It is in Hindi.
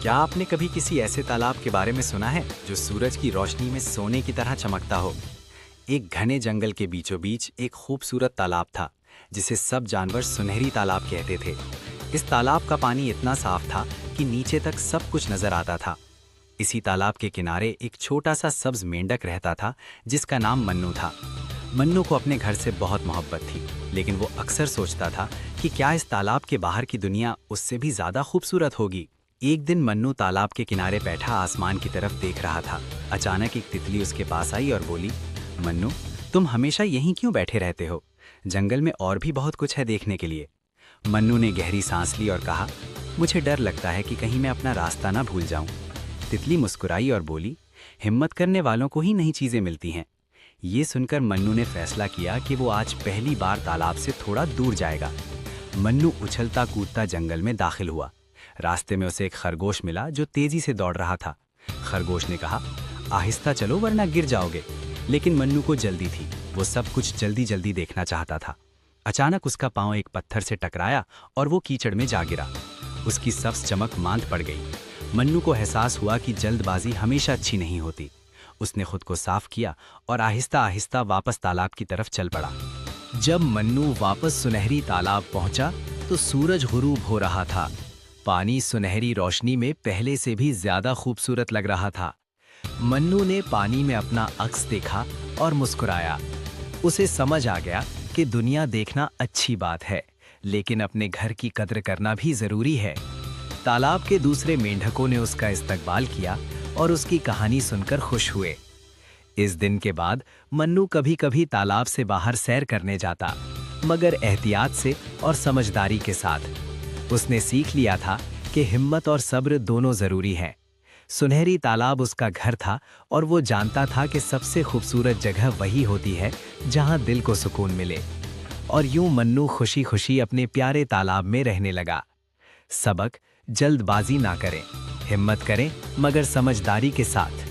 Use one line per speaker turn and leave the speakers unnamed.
क्या आपने कभी किसी ऐसे तालाब के बारे में सुना है जो सूरज की रोशनी में सोने की तरह चमकता हो? एक घने जंगल के बीचों बीच एक खूबसूरत तालाब था, जिसे सब जानवर सुनहरी तालाब कहते थे। इस तालाब का पानी इतना साफ था कि नीचे तक सब कुछ नजर आता था। इसी तालाब के किनारे एक छोटा सा सब्ज मेंढक रहता था, जिसका नाम मन्नू था। मन्नू को अपने घर से बहुत मोहब्बत थी, लेकिन वो अक्सर सोचता था कि क्या इस तालाब के बाहर की दुनिया उससे भी ज्यादा खूबसूरत होगी। एक दिन मन्नू तालाब के किनारे बैठा आसमान की तरफ देख रहा था। अचानक एक तितली उसके पास आई और बोली, मन्नू, तुम हमेशा यहीं क्यों बैठे रहते हो? जंगल में और भी बहुत कुछ है देखने के लिए। मन्नू ने गहरी सांस ली और कहा, मुझे डर लगता है कि कहीं मैं अपना रास्ता ना भूल जाऊं। तितली मुस्कुराई और बोली, हिम्मत करने वालों को ही नई चीजें मिलती हैं। ये सुनकर मन्नू ने फैसला किया कि वो आज पहली बार तालाब से थोड़ा दूर जाएगा। मन्नू उछलता कूदता जंगल में दाखिल हुआ। रास्ते में उसे एक खरगोश मिला जो तेजी से दौड़ रहा था। खरगोश ने कहा, आहिस्ता चलो वरना गिर जाओगे। लेकिन मन्नू को जल्दी थी, वो सब कुछ जल्दी जल्दी देखना चाहता था। अचानक उसका पांव एक पत्थर से टकराया और वो कीचड़ में जा गिरा। उसकी सब्ज चमक मांद पड़ गई। मन्नू को एहसास हुआ कि जल्दबाजी हमेशा अच्छी नहीं होती। उसने खुद को साफ किया और आहिस्ता आहिस्ता वापस तालाब की तरफ चल पड़ा। जब मन्नू वापस सुनहरी तालाब पहुंचा तो सूरज गुरूब हो रहा था। पानी सुनहरी रोशनी में पहले से भी ज्यादा खूबसूरत लग रहा था। मन्नू ने पानी में अपना अक्स देखा और मुस्कुराया। उसे समझ आ गया कि दुनिया देखना अच्छी बात है, लेकिन अपने घर की कद्र करना भी जरूरी है। तालाब के दूसरे मेंढकों ने उसका इस्तकबाल किया और उसकी कहानी सुनकर खुश हुए। इस दिन के बाद मन्नू कभी कभी तालाब से बाहर सैर करने जाता, मगर एहतियात से और समझदारी के साथ। उसने सीख लिया था कि हिम्मत और सब्र दोनों जरूरी हैं। सुनहरी तालाब उसका घर था और वो जानता था कि सबसे खूबसूरत जगह वही होती है जहां दिल को सुकून मिले। और यूं मन्नू खुशी खुशी अपने प्यारे तालाब में रहने लगा। सबक, जल्दबाजी ना करें, हिम्मत करें मगर समझदारी के साथ।